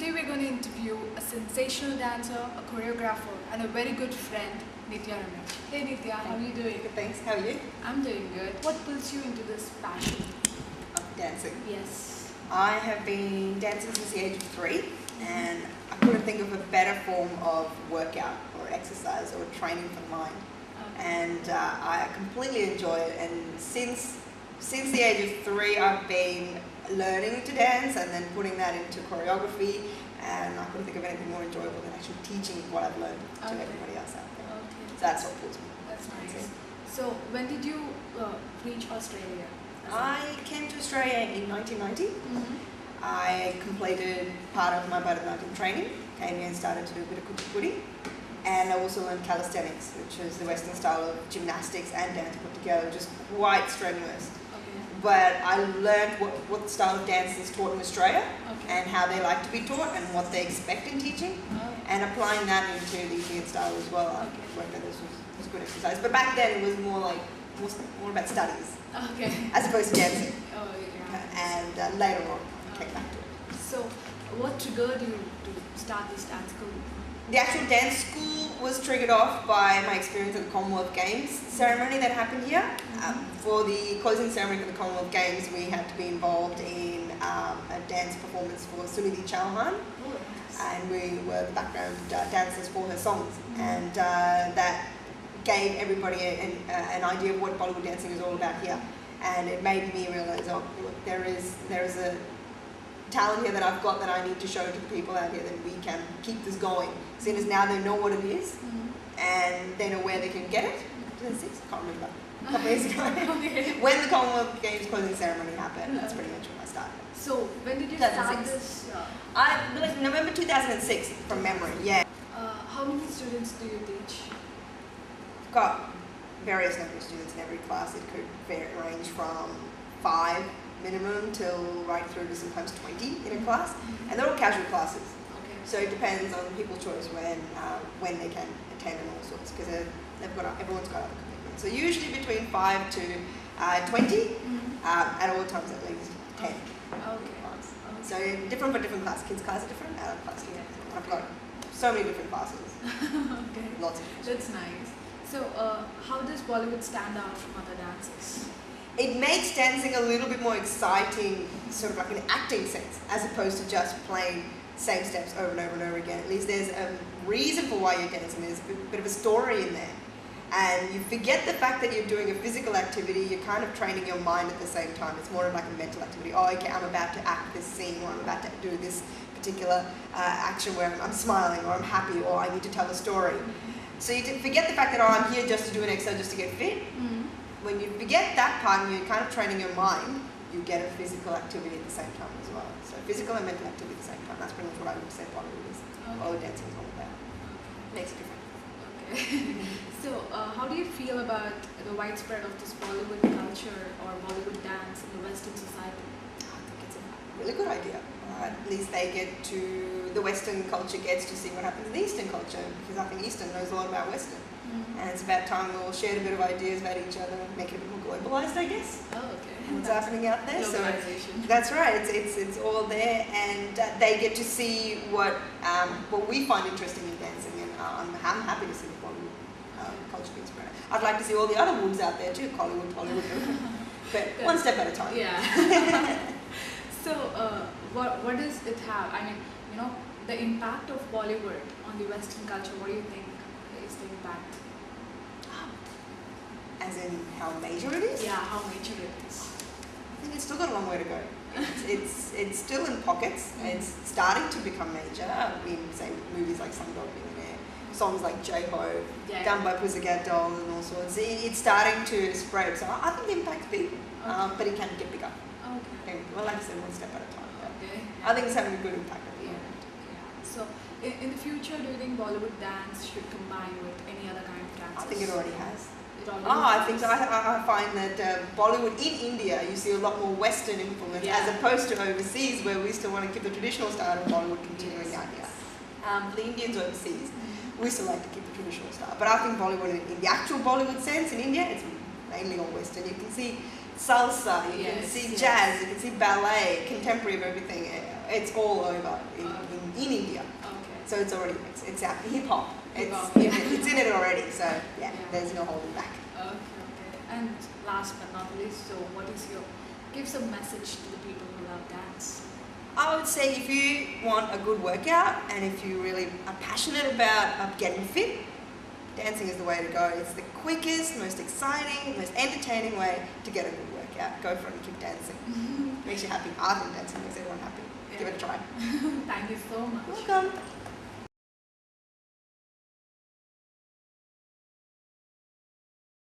Today we're going to interview a sensational dancer, a choreographer, and a very good friend, Nitya Ramesh. Hey Nitya, how are you doing? Good, thanks. How are you? I'm doing good. What pulls you into this passion? Dancing. Yes. I have been dancing since the age of 3, and I couldn't think of a better form of workout or exercise or training for the mind. Okay. And I completely enjoy it. And since the age of 3, I've been learning to dance and then putting that into choreography. And I couldn't think of anything more enjoyable than actually teaching what I've learned to Okay. everybody else out there. Okay. So that's what pulls me. That's That's nice. it. So when did you reach Australia? I came to Australia in 1990. I completed part of my Bharatanatyam training, came here and started to do a bit of kuchipudi, and I also learned calisthenics, which is the Western style of gymnastics and dance put together, which is quite strenuous. Okay. But I learned what style of dance is taught in Australia Okay. and how they like to be taught and what they expect in teaching, Oh. and applying that into the Indian style as well. I Okay. worked out this was good exercise. But back then it was more about studies Okay. as opposed to dancing. Oh yeah. And later on I came back to it. So what triggered you to start this dance school? The actual dance school was triggered off by my experience at the Commonwealth Games ceremony that happened here. For the closing ceremony for the Commonwealth Games, we had to be involved in a dance performance for Sunidhi Chauhan, Oh, nice. and we were the background dancers for her songs, and that gave everybody an idea of what Bollywood dancing is all about here, and it made me realise, oh, look, there is a talent here that I've got that I need to show to the people out here that we can keep this going. Seeing as now they know what it is and they know where they can get it. 2006? I can't remember. A couple of years ago. Okay. When the Commonwealth Games closing ceremony happened, that's pretty much when I started. So when did you start 2006. this? I like November 2006 from memory. Yeah, How many students do you teach? got various number of students in every class. It could range from 5 minimum till right through to sometimes 20 in a class, and they're all casual classes. Okay. So it depends on people's choice when they can attend and all sorts, because everyone's got other commitments. So usually between 5 to 20, at all times at least 10. Okay. So different for different classes. Kids' classes are different, adult classes are different. I've got so many different classes, Okay. lots of different. That's nice. So how does Bollywood stand out from other dances? It makes dancing a little bit more exciting, sort of like an acting sense, as opposed to just playing same steps over and over and over again. At least there's a reason for why you're dancing. There's a bit of a story in there. And you forget the fact that you're doing a physical activity, you're kind of training your mind at the same time. It's more of like a mental activity. Oh, okay, I'm about to act this scene, or I'm about to do this particular action where I'm smiling, or I'm happy, or I need to tell a story. So you forget the fact that, oh, I'm here just to do an exercise, just to get fit. When you forget that part and you're kind of training your mind, you get a physical activity at the same time as well. So physical and mental activity at the same time. That's pretty much what I would say Bollywood is. Bollywood dancing is all about. Makes it different. Okay. So how do you feel about the widespread of this Bollywood culture or Bollywood dance in the Western society? I think it's a really good idea. At least the Western culture gets to see what happens in the Eastern culture, because I think Eastern knows a lot about Western. And it's about time we all shared a bit of ideas about each other and make it a bit more globalized, I guess. Oh, okay. What's happening out there? So Globalization. that's right. It's all there, and they get to see what we find interesting in dancing, and I'm happy to see the Bollywood culture being spread. I'd like to see all the other woods out there too, Hollywood, but one step at a time. Yeah. So what does it have? I mean, the impact of Bollywood on the Western culture. What do you think is the impact? As in how major it is? Yeah, how major it is. I think it's still got a long way to go. It's still in pockets. It's starting to become major in, say, movies like Slumdog Millionaire, songs like J-Ho, Yeah. done by Pussycat Dolls and all sorts. It's starting to spread. So I think the impact's big, but it can get bigger. Okay. Well, like I said, one step at a time. But Okay. I think it's having a good impact at the Yeah. moment. Yeah. So in the future, do you think Bollywood dance should combine with any other kind of dance? I think it already has. It already I has. think so. I find that Bollywood in India, you see a lot more Western influence, Yeah. as opposed to overseas, where we still want to keep the traditional style of Bollywood continuing Yes. out here. For the Indians overseas, we still like to keep the traditional style. But I think Bollywood, in the actual Bollywood sense in India, it's mainly all Western. You can see salsa, you can Yes, see yes. jazz, you can see ballet, contemporary of everything. It's all over in India. Okay. So it's already, it's out. Hip hop. Hip-hop, It's, yeah. it's in it already. So yeah, Yeah. there's no holding back. Okay, okay. And last but not least, so what is your, give some message to the people who love dance. I would say if you want a good workout and if you really are passionate about getting fit, dancing is the way to go. It's the quickest, most exciting, most entertaining way to get a good workout. Go for it and keep dancing. Makes you happy. I think dancing makes everyone happy. Give it a try. Thank you so much. Welcome.